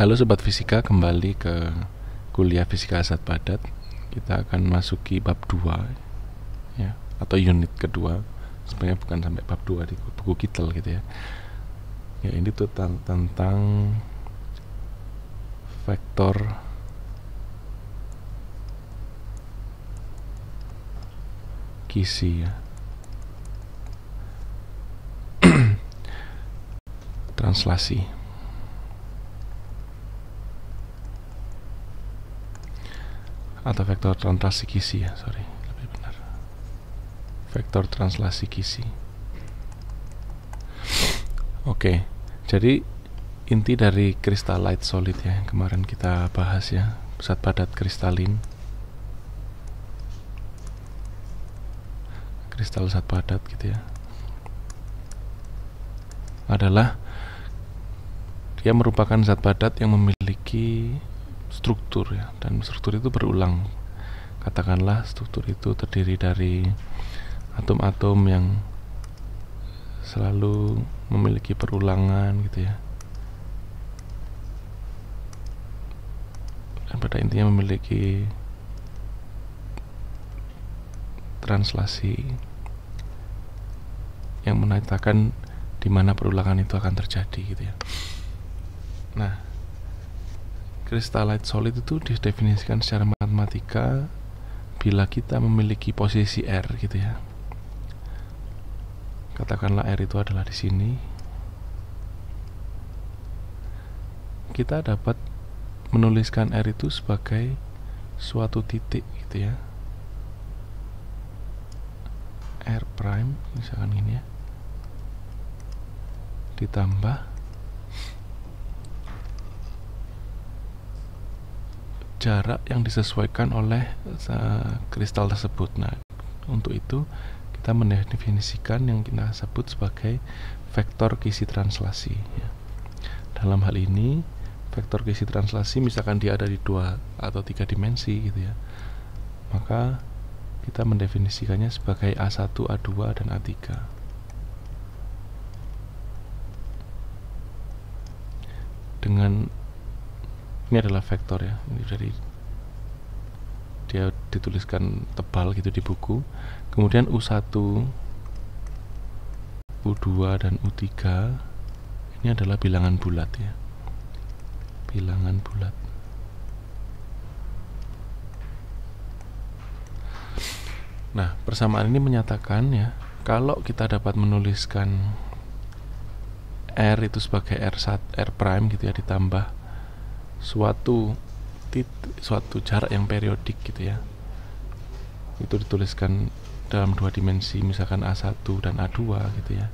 Halo Sobat Fisika, kembali ke kuliah Fisika Zat Padat. Kita akan masuki bab 2 ya, atau unit kedua. Sebenarnya bukan sampai bab 2 di buku Kittel gitu ya. Ya, ini tuh tentang vektor Kisi ya. Translasi. Atau vektor translasi Kisi ya, sorry, lebih benar. Vektor translasi Kisi. Oke, jadi inti dari crystallite solid ya, yang kemarin kita bahas ya, zat padat kristalin, kristal zat padat gitu ya, adalah dia merupakan zat padat yang memiliki struktur ya, dan struktur itu berulang. Katakanlah struktur itu terdiri dari atom-atom yang selalu memiliki perulangan gitu ya, dan pada intinya memiliki translasi yang menandakan di mana perulangan itu akan terjadi gitu ya. Nah, crystallite solid itu didefinisikan secara matematika bila kita memiliki posisi R gitu ya. Katakanlah R itu adalah di sini. Kita dapat menuliskan R itu sebagai suatu titik gitu ya. R prime misalkan ini ya, ditambah jarak yang disesuaikan oleh kristal tersebut. Nah, untuk itu kita mendefinisikan yang kita sebut sebagai vektor Kisi translasi ya. Dalam hal ini vektor Kisi translasi misalkan dia ada di 2 atau 3 dimensi gitu ya, maka kita mendefinisikannya sebagai A1, A2, dan A3. Dengan ini adalah vektor ya, ini dari dia dituliskan tebal gitu di buku. Kemudian U1, U2, dan U3 ini adalah bilangan bulat ya, bilangan bulat. Nah, persamaan ini menyatakan ya, kalau kita dapat menuliskan R itu sebagai R prime gitu ya, ditambah suatu jarak yang periodik gitu ya, itu dituliskan dalam 2 dimensi misalkan A1 dan A2 gitu ya,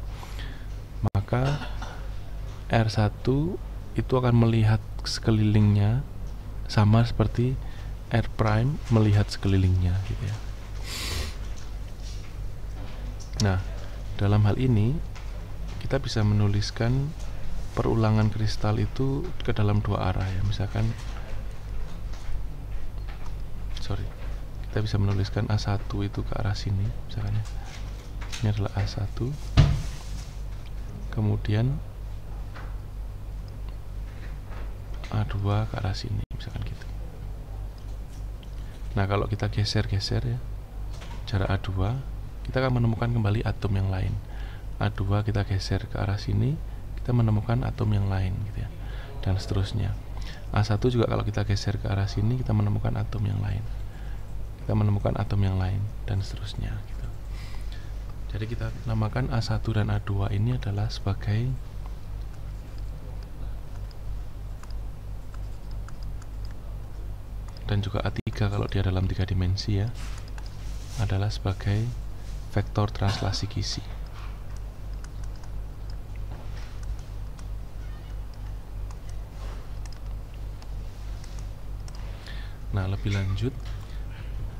maka R1 itu akan melihat sekelilingnya sama seperti R prime melihat sekelilingnya gitu ya. Nah, dalam hal ini kita bisa menuliskan perulangan kristal itu ke dalam 2 arah ya. Misalkan kita bisa menuliskan A1 itu ke arah sini misalkan ya. Ini adalah A1, kemudian A2 ke arah sini misalkan gitu. Nah, kalau kita geser-geser ya jarak A2, kita akan menemukan kembali atom yang lain. A2 kita geser ke arah sini, kita menemukan atom yang lain gitu ya, dan seterusnya. A1 juga kalau kita geser ke arah sini, kita menemukan atom yang lain, kita menemukan atom yang lain, dan seterusnya gitu. Jadi kita namakan A1 dan A2 ini adalah sebagai dan juga A3 kalau dia dalam 3 dimensi ya, adalah sebagai vektor translasi Kisi. Nah, lebih lanjut,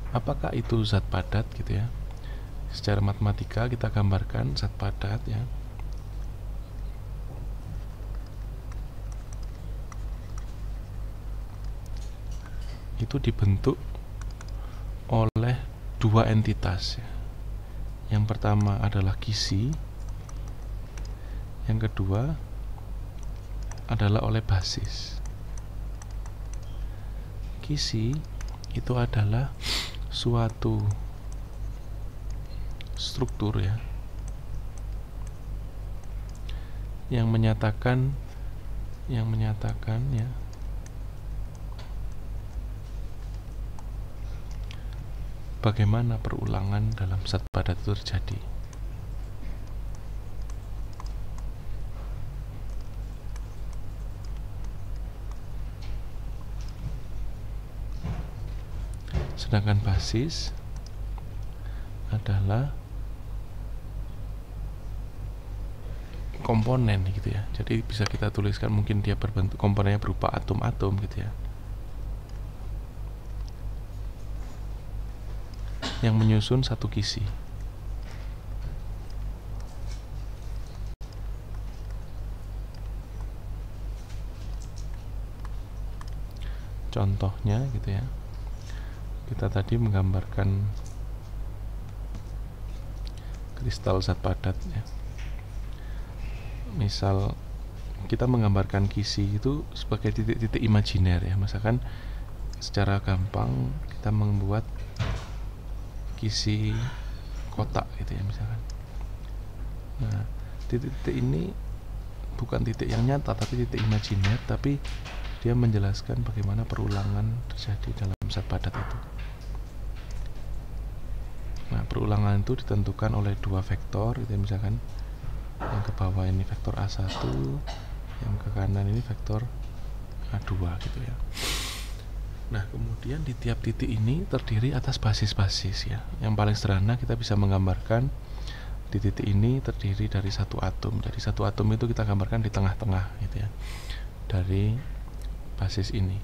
apakah itu zat padat gitu ya? Secara matematika kita gambarkan zat padat ya. Itu dibentuk oleh 2 entitas ya. Yang pertama adalah Kisi, yang kedua adalah oleh basis. kisi itu adalah suatu struktur ya yang menyatakan ya bagaimana perulangan dalam zat padat itu terjadi. Sedangkan basis adalah komponen gitu ya. Jadi bisa kita tuliskan, mungkin dia berbentuk komponennya berupa atom-atom gitu ya, yang menyusun satu kisi. Contohnya gitu ya, kita tadi menggambarkan kristal zat padat ya. Misal kita menggambarkan kisi itu sebagai titik-titik imajiner ya. Misalkan secara gampang kita membuat kisi kotak gitu ya misalkan. Nah, titik-titik ini bukan titik yang nyata tapi titik imajiner, tapi dia menjelaskan bagaimana perulangan terjadi dalam zat padat itu. Nah, perulangan itu ditentukan oleh dua vektor gitu ya, misalkan yang ke bawah ini vektor A1, yang ke kanan ini vektor A2 gitu ya. Nah, kemudian di tiap titik ini terdiri atas basis-basis ya. Yang paling sederhana kita bisa menggambarkan di titik ini terdiri dari satu atom. Jadi satu atom itu kita gambarkan di tengah-tengah gitu ya, dari basis ini.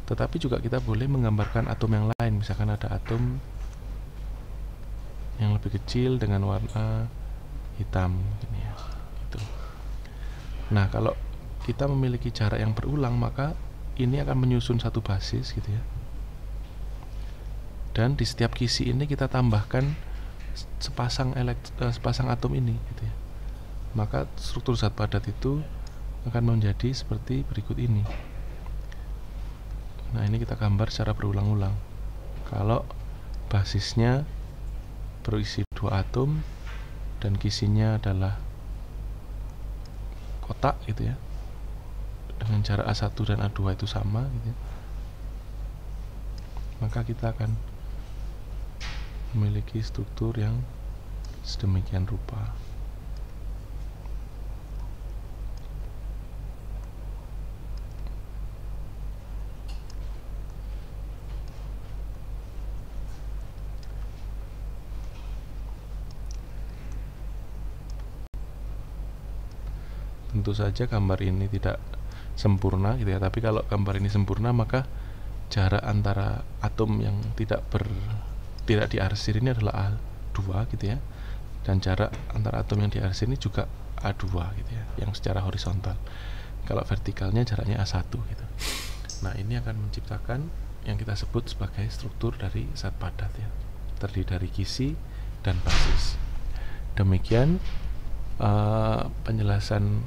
Tetapi juga kita boleh menggambarkan atom yang lain. Misalkan ada atom yang lebih kecil dengan warna hitam gini ya, gitu. Nah, kalau kita memiliki jarak yang berulang, maka ini akan menyusun satu basis gitu ya. Dan di setiap kisi ini kita tambahkan sepasang atom ini gitu ya. Maka struktur zat padat itu akan menjadi seperti berikut ini. Nah, ini kita gambar secara berulang-ulang. Kalau basisnya berisi dua atom dan kisinya adalah kotak gitu ya, dengan jarak A1 dan A2 itu sama gitu ya, maka kita akan memiliki struktur yang sedemikian rupa. Tentu saja gambar ini tidak sempurna gitu ya, tapi kalau gambar ini sempurna maka jarak antara atom yang tidak diarsir ini adalah A2 gitu ya, dan jarak antara atom yang diarsir ini juga A2 gitu ya, yang secara horizontal. Kalau vertikalnya jaraknya A1 gitu. Nah, ini akan menciptakan yang kita sebut sebagai struktur dari zat padat ya, terdiri dari kisi dan basis. Demikian penjelasan